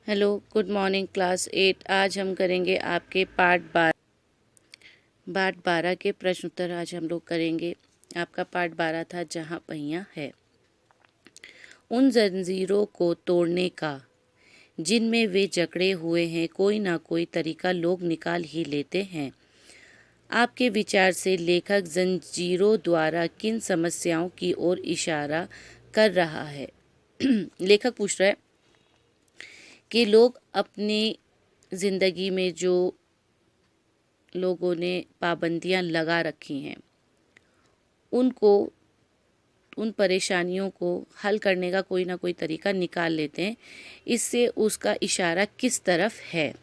Hello, good morning class 8। आज हम करेंगे आपके पार्ट 12 के प्रश्न उत्तर। आज हम लोग करेंगे। आपका पार्ट 12 था जहाँ पहिया है। उन जंजीरों को तोड़ने का जिनमें वे जकड़े हुए हैं, कोई ना कोई तरीका लोग निकाल ही लेते हैं। आपके विचार से लेखक जंजीरों द्वारा किन समस्याओं की ओर इशारा कर रहा है? लेखक पूछ रहा है कि लोग अपनी ज़िंदगी में जो लोगों ने पाबंदियां लगा रखी हैं, उनको उन परेशानियों को हल करने का कोई ना कोई तरीका निकाल लेते हैं। इससे उसका इशारा किस तरफ है?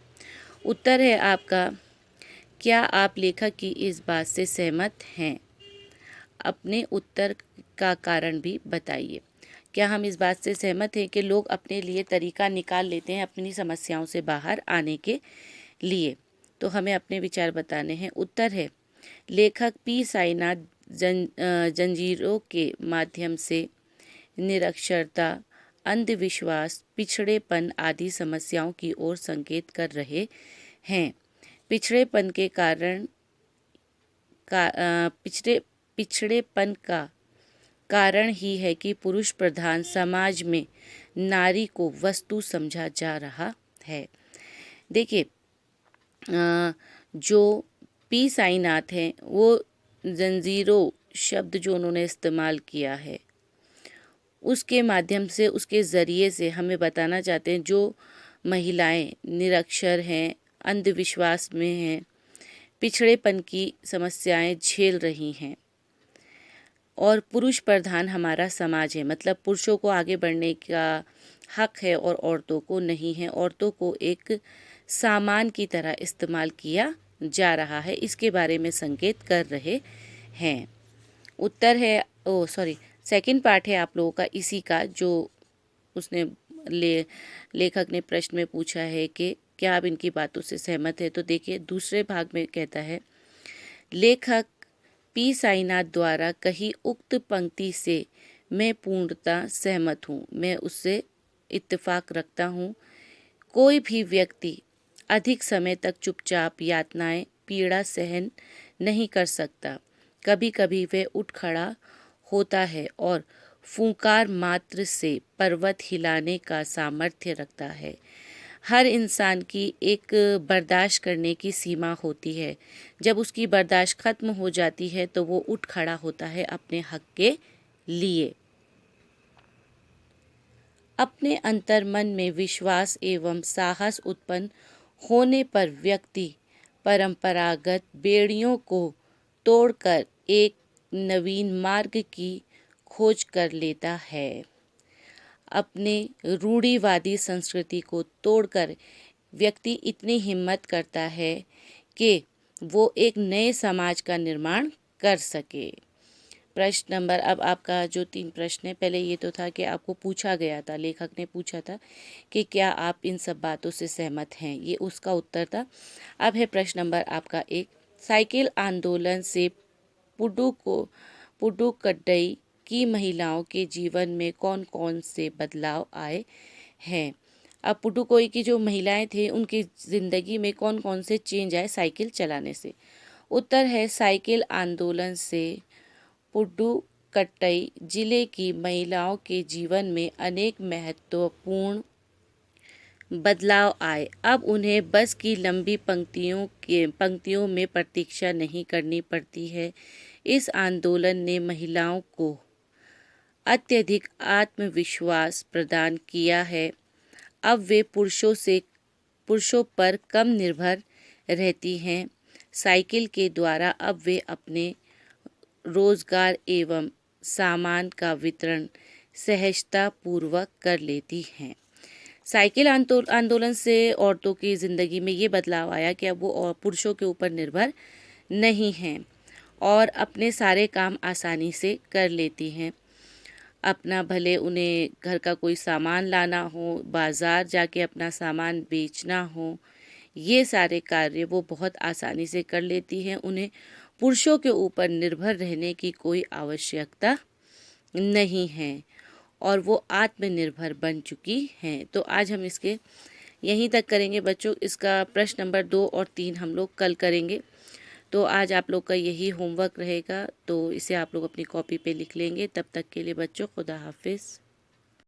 उत्तर है आपका, क्या आप लेखक की इस बात से सहमत हैं? अपने उत्तर का कारण भी बताइए। क्या हम इस बात से सहमत हैं कि लोग अपने लिए तरीका निकाल लेते हैं अपनी समस्याओं से बाहर आने के लिए? तो हमें अपने विचार बताने हैं। उत्तर है, लेखक पी साईनाथ जंजीरों के माध्यम से निरक्षरता, अंधविश्वास, पिछड़ेपन आदि समस्याओं की ओर संकेत कर रहे हैं। पिछड़ेपन के कारण पिछड़ेपन का कारण ही है कि पुरुष प्रधान समाज में नारी को वस्तु समझा जा रहा है। देखिए, जो पी साईनाथ हैं, वो जंजीरों शब्द जो उन्होंने इस्तेमाल किया है, उसके माध्यम से, उसके ज़रिए से हमें बताना चाहते हैं जो महिलाएं निरक्षर हैं, अंधविश्वास में हैं, पिछड़ेपन की समस्याएं झेल रही हैं और पुरुष प्रधान हमारा समाज है, मतलब पुरुषों को आगे बढ़ने का हक है और औरतों को नहीं है। औरतों को एक सामान की तरह इस्तेमाल किया जा रहा है, इसके बारे में संकेत कर रहे हैं। उत्तर है, सेकंड पार्ट है आप लोगों का इसी का, जो उसने लेखक ने प्रश्न में पूछा है कि क्या आप इनकी बातों से सहमत है। तो देखिए, दूसरे भाग में कहता है, लेखक पी साईनाथ द्वारा कही उक्त पंक्ति से मैं पूर्णतः सहमत हूँ। मैं उससे इत्तेफाक रखता हूँ। कोई भी व्यक्ति अधिक समय तक चुपचाप यातनाएं, पीड़ा सहन नहीं कर सकता। कभी कभी वह उठ खड़ा होता है और फूंकार मात्र से पर्वत हिलाने का सामर्थ्य रखता है। हर इंसान की एक बर्दाश्त करने की सीमा होती है। जब उसकी बर्दाश्त खत्म हो जाती है तो वो उठ खड़ा होता है अपने हक के लिए। अपने अंतर्मन में विश्वास एवं साहस उत्पन्न होने पर व्यक्ति परंपरागत बेड़ियों को तोड़कर एक नवीन मार्ग की खोज कर लेता है। अपने रूढ़िवादी संस्कृति को तोड़कर व्यक्ति इतनी हिम्मत करता है कि वो एक नए समाज का निर्माण कर सके। प्रश्न नंबर, अब आपका जो 3 प्रश्न है, पहले ये तो था कि आपको पूछा गया था, लेखक ने पूछा था कि क्या आप इन सब बातों से सहमत हैं, ये उसका उत्तर था। अब है प्रश्न नंबर आपका 1, साइकिल आंदोलन से पुडुकट्टई की महिलाओं के जीवन में कौन कौन से बदलाव आए हैं? अब पुडुकोई की जो महिलाएं थे, उनकी ज़िंदगी में कौन कौन से चेंज आए साइकिल चलाने से? उत्तर है, साइकिल आंदोलन से पुडुकट्टई जिले की महिलाओं के जीवन में अनेक महत्वपूर्ण बदलाव आए। अब उन्हें बस की लंबी पंक्तियों में प्रतीक्षा नहीं करनी पड़ती है। इस आंदोलन ने महिलाओं को अत्यधिक आत्मविश्वास प्रदान किया है। अब वे पुरुषों पर कम निर्भर रहती हैं। साइकिल के द्वारा अब वे अपने रोजगार एवं सामान का वितरण सहजता पूर्वक कर लेती हैं। साइकिल आंदोलन से औरतों की ज़िंदगी में ये बदलाव आया कि अब वो पुरुषों के ऊपर निर्भर नहीं हैं और अपने सारे काम आसानी से कर लेती हैं। अपना, भले उन्हें घर का कोई सामान लाना हो, बाज़ार जाके अपना सामान बेचना हो, ये सारे कार्य वो बहुत आसानी से कर लेती हैं। उन्हें पुरुषों के ऊपर निर्भर रहने की कोई आवश्यकता नहीं है और वो आत्मनिर्भर बन चुकी हैं। तो आज हम इसके यहीं तक करेंगे बच्चों। इसका प्रश्न नंबर 2 और 3 हम लोग कल करेंगे। तो आज आप लोग का यही होमवर्क रहेगा, तो इसे आप लोग अपनी कॉपी पे लिख लेंगे। तब तक के लिए बच्चों खुदा हाफिज़।